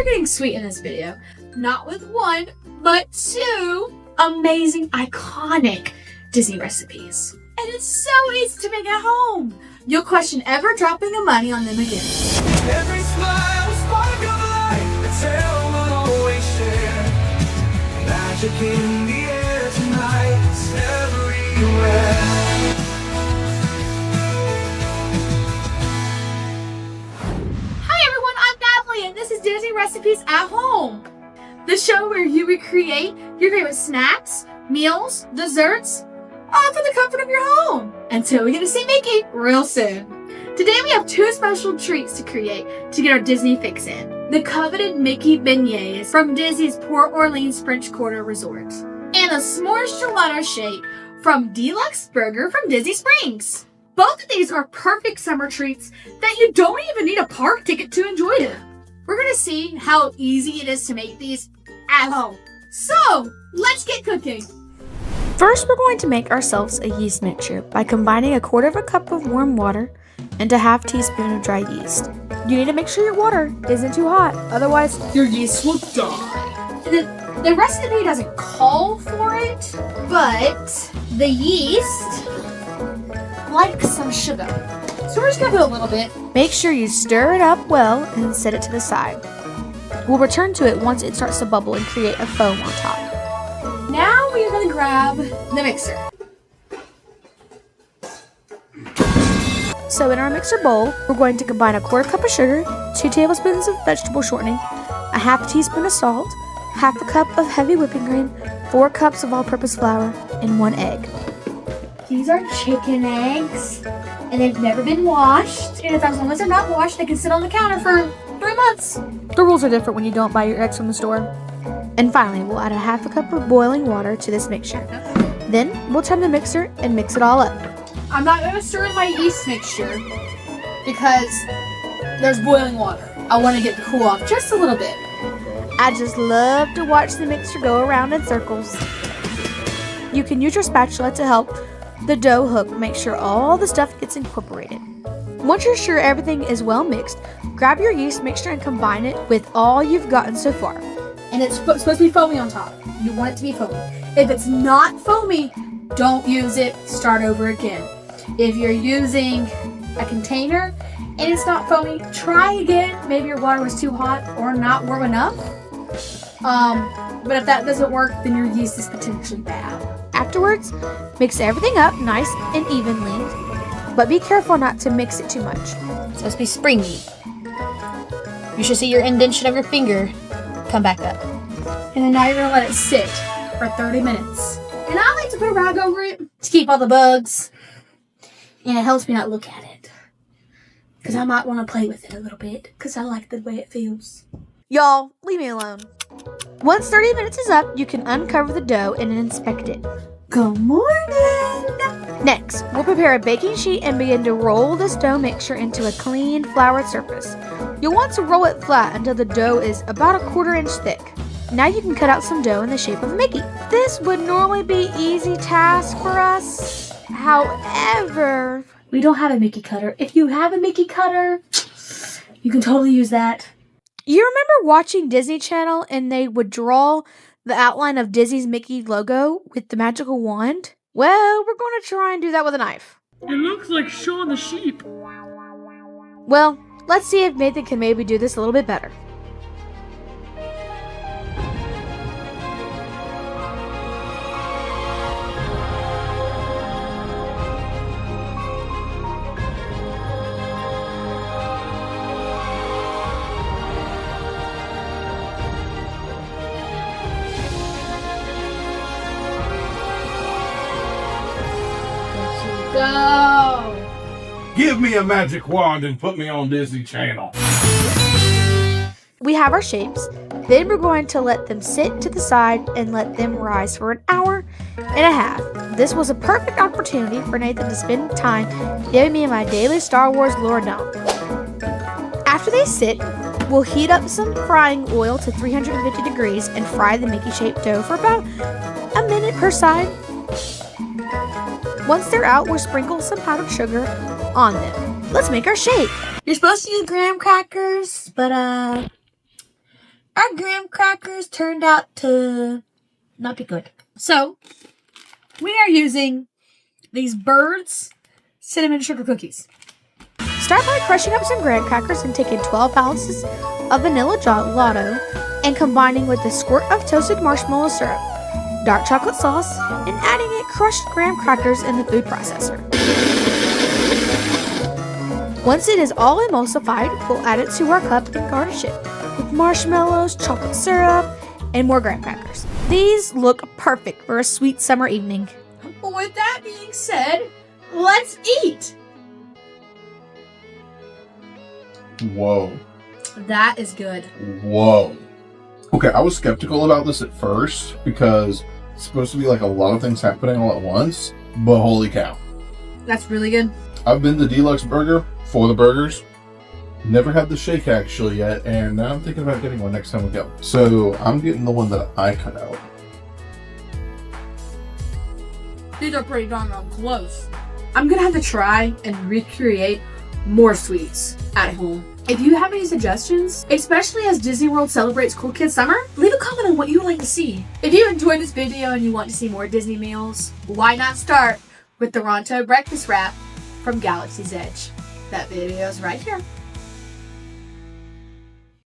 getting sweet in this video. Not with one, but two amazing, iconic Disney recipes. And it's so easy to make at home. You'll question ever dropping the money on them again. Every smile, spark of light, a tale we'll always share. Magic in the air tonight, it's everywhere. Hi everyone, I'm Natalie, and this is Disney Recipes at Home. The show where you recreate your favorite snacks, meals, desserts, all from the comfort of your home. Until we get to see Mickey real soon. Today we have two special treats to create to get our Disney fix in. The coveted Mickey Beignets from Disney's Port Orleans French Quarter Resort. And the S'mores Gelato Shake from Deluxe Burger from Disney Springs. Both of these are perfect summer treats that you don't even need a park ticket to enjoy them. We're going to see how easy it is to make these at home. So, let's get cooking. First, we're going to make ourselves a yeast mixture by combining 1/4 cup of warm water and a 1/2 teaspoon of dry yeast. You need to make sure your water isn't too hot, otherwise your yeast will die. The recipe doesn't call for it, but the yeast likes some sugar. So we're just going to put a little bit. Make sure you stir it up well and set it to the side. We'll return to it once it starts to bubble and create a foam on top. Now we're going to grab the mixer. So in our mixer bowl, we're going to combine 1/4 cup of sugar, 2 tablespoons of vegetable shortening, a 1/2 teaspoon of salt, 1/2 cup of heavy whipping cream, 4 cups of all-purpose flour, and 1 egg. These are chicken eggs, and they've never been washed. And as long as they're not washed, they can sit on the counter for 3 months. The rules are different when you don't buy your eggs from the store. And finally, we'll add 1/2 cup of boiling water to this mixture. Then we'll turn the mixer and mix it all up. I'm not going to stir in my yeast mixture because there's boiling water. I want to get it to cool off just a little bit. I just love to watch the mixture go around in circles. You can use your spatula to help the dough hook make sure all the stuff gets incorporated. Once you're sure everything is well mixed, grab your yeast mixture and combine it with all you've gotten so far. And it's supposed to be foamy on top. You want it to be foamy. If it's not foamy, don't use it. Start over again. If you're using a container and it's not foamy, try again. Maybe your water was too hot or not warm enough. But if that doesn't work, then your yeast is potentially bad. Afterwards, mix everything up nice and evenly, but be careful not to mix it too much. It's supposed to be springy. You should see your indentation of your finger come back up. And then now you're going to let it sit for 30 minutes. And I like to put a rag over it to keep all the bugs. And it helps me not look at it. Because I might want to play with it a little bit. Because I like the way it feels. Y'all, leave me alone. Once 30 minutes is up, you can uncover the dough and inspect it. Good morning! Next, we'll prepare a baking sheet and begin to roll this dough mixture into a clean, floured surface. You'll want to roll it flat until the dough is about 1/4 inch thick. Now you can cut out some dough in the shape of a Mickey. This would normally be an easy task for us. However, we don't have a Mickey cutter. If you have a Mickey cutter, you can totally use that. You remember watching Disney Channel and they would draw the outline of Disney's Mickey logo with the magical wand? Well, we're going to try and do that with a knife. It looks like Shaun the Sheep. Well, let's see if Nathan can maybe do this a little bit better. Go! Give me a magic wand and put me on Disney Channel. We have our shapes. Then we're going to let them sit to the side and let them rise for 1.5 hours. This was a perfect opportunity for Nathan to spend time giving me my daily Star Wars lore dump. After they sit, we'll heat up some frying oil to 350 degrees and fry the Mickey-shaped dough for about 1 minute per side. Once they're out, we'll sprinkle some powdered sugar on them. Let's make our shake. You're supposed to use graham crackers, but our graham crackers turned out to not be good. So, we are using these Birds cinnamon sugar cookies. Start by crushing up some graham crackers and taking 12 ounces of vanilla gelato and combining with a squirt of toasted marshmallow syrup, dark chocolate sauce, and adding it crushed graham crackers in the food processor. Once it is all emulsified, we'll add it to our cup and garnish it with marshmallows, chocolate syrup, and more graham crackers. These look perfect for a sweet summer evening. Well, with that being said, let's eat. Whoa. That is good. Whoa. Okay, I was skeptical about this at first because it's supposed to be like a lot of things happening all at once, but holy cow. That's really good. I've been to Deluxe Burger for the burgers. Never had the shake actually yet, and now I'm thinking about getting one next time we go. So I'm getting the one that I cut out. These are pretty darn close. I'm gonna have to try and recreate more sweets at home. If you have any suggestions, especially as Disney World celebrates Cool Kids Summer, leave a comment on what you would like to see. If you enjoyed this video and you want to see more Disney meals, why not start with the Ronto breakfast wrap from Galaxy's Edge? That video is right here.